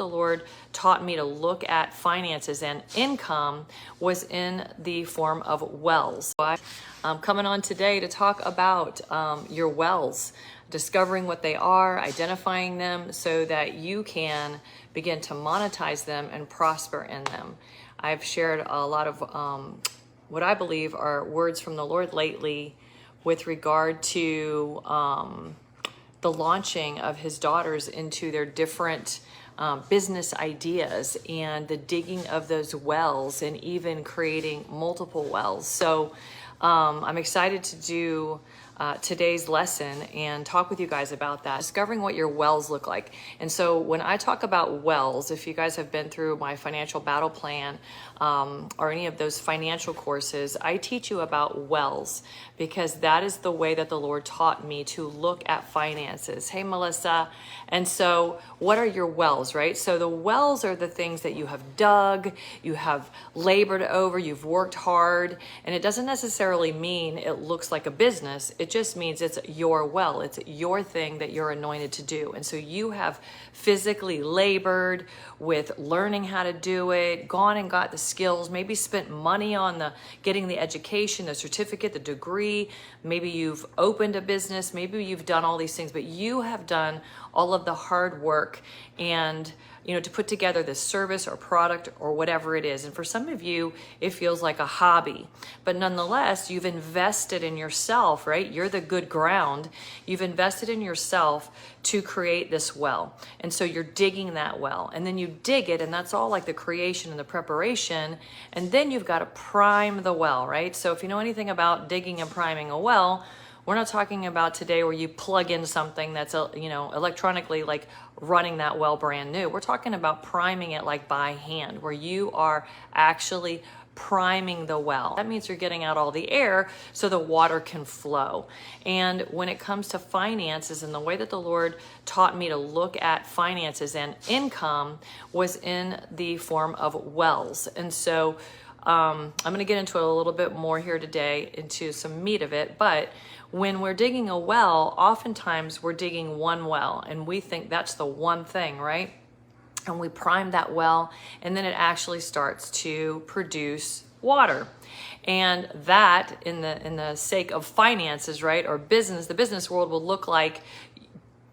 The Lord taught me to look at finances and income was in the form of wells. So I'm coming on today to talk about your wells, discovering what they are, identifying them so that you can begin to monetize them and prosper in them. I've shared a lot of what I believe are words from the Lord lately with regard to the launching of his daughters into their different business ideas and the digging of those wells and even creating multiple wells. So I'm excited to do today's lesson and talk with you guys about that, discovering what your wells look like. And so when I talk about wells, if you guys have been through my financial battle plan or any of those financial courses, I teach you about wells because that is the way that the Lord taught me to look at finances. Hey, Melissa. And so what are your wells, right? So the wells are the things that you have dug, you have labored over, you've worked hard, and it doesn't necessarily mean it looks like a business. It just means it's your well. It's your thing that you're anointed to do. And so you have physically labored with learning how to do it, gone and got the skills, maybe spent money on getting the education, the certificate, the degree. Maybe you've opened a business, maybe you've done all these things, but you have done all of the hard work and to put together this service or product or whatever it is. And for some of you, it feels like a hobby, but nonetheless, you've invested in yourself, right? You're the good ground. You've invested in yourself to create this well. And so you're digging that well and then you dig it, and that's all like the creation and the preparation. And then you've got to prime the well, right? So if you know anything about digging and priming a well, we're not talking about today where you plug in something that's, electronically like running that well brand new. We're talking about priming it like by hand, where you are actually priming the well. That means you're getting out all the air so the water can flow. And when it comes to finances and the way that the Lord taught me to look at finances and income was in the form of wells. And so I'm going to get into it a little bit more here today, into some meat of it. But when we're digging a well, oftentimes we're digging one well and we think that's the one thing, right? And we prime that well and then it actually starts to produce water. And that in the sake of finances, right, or business, the business world will look like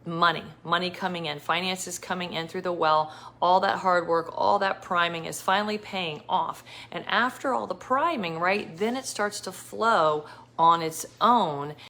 money coming in, finances coming in through the well, all that hard work, all that priming is finally paying off. And after all the priming, right, then it starts to flow on its own.